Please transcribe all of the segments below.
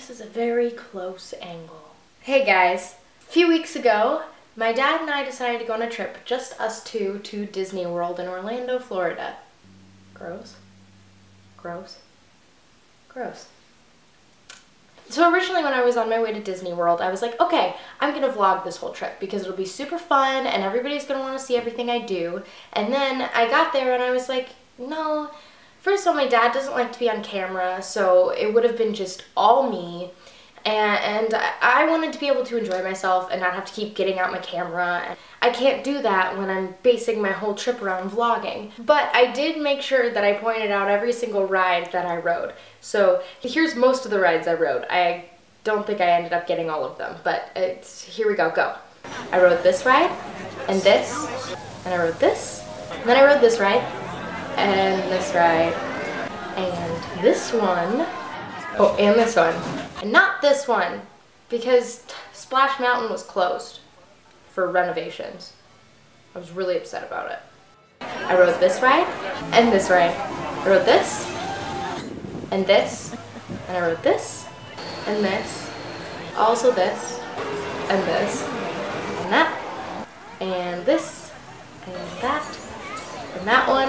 This is a very close angle. Hey guys, a few weeks ago, my dad and I decided to go on a trip, just us two, to Disney World in Orlando, Florida. Gross. Gross. Gross. So originally when I was on my way to Disney World, I was like, okay, I'm gonna vlog this whole trip because it'll be super fun and everybody's gonna wanna see everything I do. And then I got there and I was like, no. First of all, my dad doesn't like to be on camera, so it would have been just all me. And I wanted to be able to enjoy myself and not have to keep getting out my camera. I can't do that when I'm basing my whole trip around vlogging. But I did make sure that I pointed out every single ride that I rode. So here's most of the rides I rode. I don't think I ended up getting all of them, but here we go, go. I rode this ride, and this, and I rode this, and then I rode this ride, and this ride, and this one, oh, and this one. And not this one, because Splash Mountain was closed for renovations. I was really upset about it. I rode this ride, and this ride. I rode this, and I rode this, and this, also this, and this, and that, and this, and that one,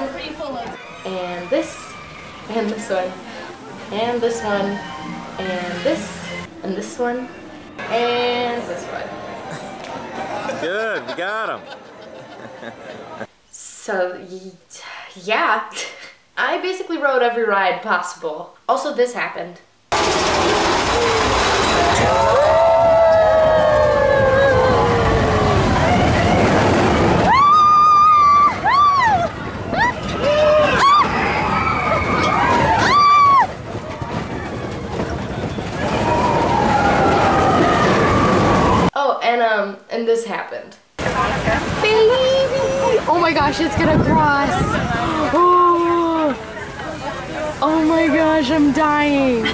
and this one, and this one, and this one, and this one. Good, we got him. So, yeah. I basically rode every ride possible. Also, this happened. And this happened. Baby! Oh my gosh, it's gonna cross. Oh, oh my gosh, I'm dying.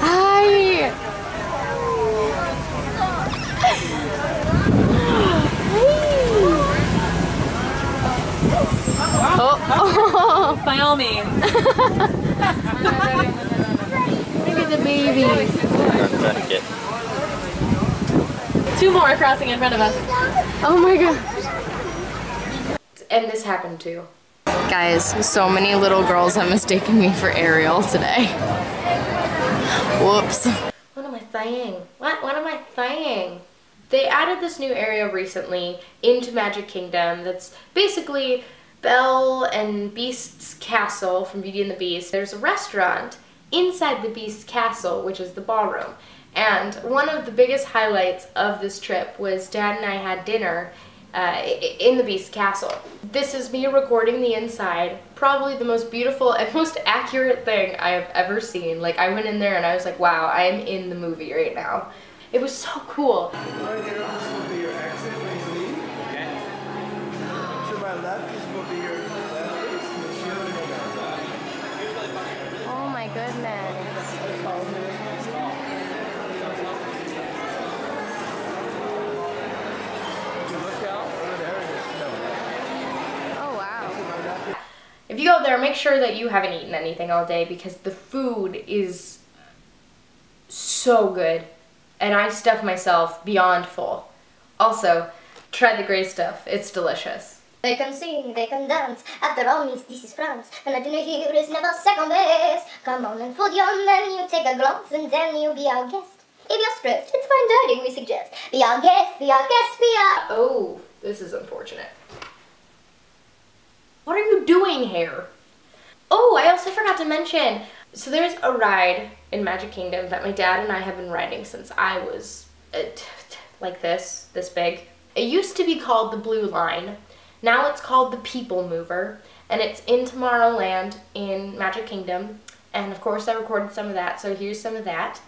Hi! Oh, by all means. Look at the baby. I'm trying to get. Two more crossing in front of us. Oh my god. And this happened too. Guys, so many little girls have mistaken me for Ariel today. Whoops. What am I saying? What am I saying? They added this new area recently into Magic Kingdom that's basically Belle and Beast's castle from Beauty and the Beast. There's a restaurant inside the Beast's castle, which is the ballroom. And one of the biggest highlights of this trip was Dad and I had dinner in the Beast Castle. This is me recording the inside. Probably the most beautiful and most accurate thing I have ever seen. Like, I went in there and I was like, wow, I am in the movie right now. It was so cool. Right here, this will be your exit when you leave. Okay. To my left, this will be your left face. Oh my goodness. If you go there, make sure that you haven't eaten anything all day because the food is so good. And I stuffed myself beyond full. Also, try the gray stuff. It's delicious. They can sing, they can dance. After all, Miss, this is France. And I dinner here is never second best. Come on and fold your menu, take a glance, and then you'll be our guest. If you're stressed, it's fine dining, we suggest. Be our guest, be our guest, be our... Oh, this is unfortunate. What are you doing here? Oh, I also forgot to mention, so there's a ride in Magic Kingdom that my dad and I have been riding since I was like this big. It used to be called the Blue Line. Now it's called the People Mover, and it's in Tomorrowland in Magic Kingdom. And of course I recorded some of that, so here's some of that.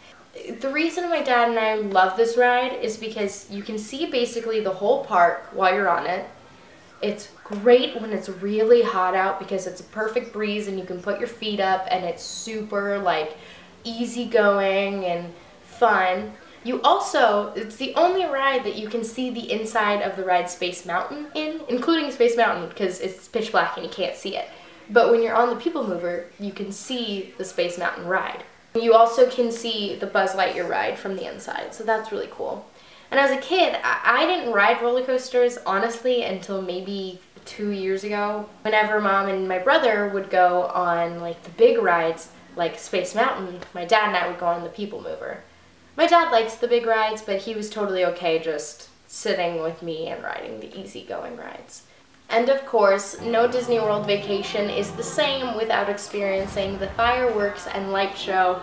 The reason my dad and I love this ride is because you can see basically the whole park while you're on it. It's great when it's really hot out because it's a perfect breeze and you can put your feet up and it's super like easygoing and fun. You also, it's the only ride that you can see the inside of the ride Space Mountain in, including Space Mountain because it's pitch black and you can't see it. But when you're on the People Mover, you can see the Space Mountain ride. You also can see the Buzz Lightyear ride from the inside, so that's really cool. And as a kid, I didn't ride roller coasters, honestly, until maybe 2 years ago. Whenever Mom and my brother would go on like the big rides, like Space Mountain, my dad and I would go on the People Mover. My dad likes the big rides, but he was totally okay just sitting with me and riding the easygoing rides. And of course, no Disney World vacation is the same without experiencing the fireworks and light show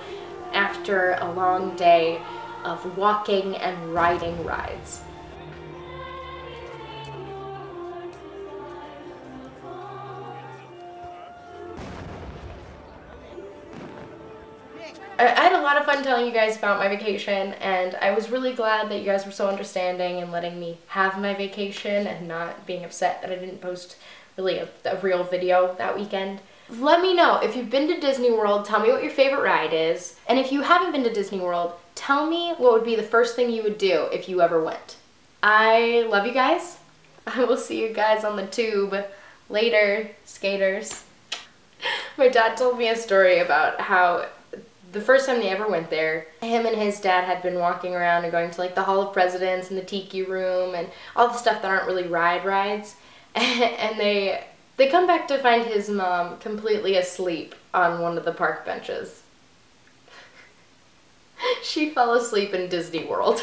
after a long day of walking and riding rides. I had a lot of fun telling you guys about my vacation, and I was really glad that you guys were so understanding and letting me have my vacation and not being upset that I didn't post really a real video that weekend. Let me know if you've been to Disney World, tell me what your favorite ride is, and if you haven't been to Disney World, tell me what would be the first thing you would do if you ever went. I love you guys. I will see you guys on the tube later, skaters. My dad told me a story about how the first time they ever went there, him and his dad had been walking around and going to like the Hall of Presidents and the Tiki Room and all the stuff that aren't really rides. And they come back to find his mom completely asleep on one of the park benches. She fell asleep in Disney World.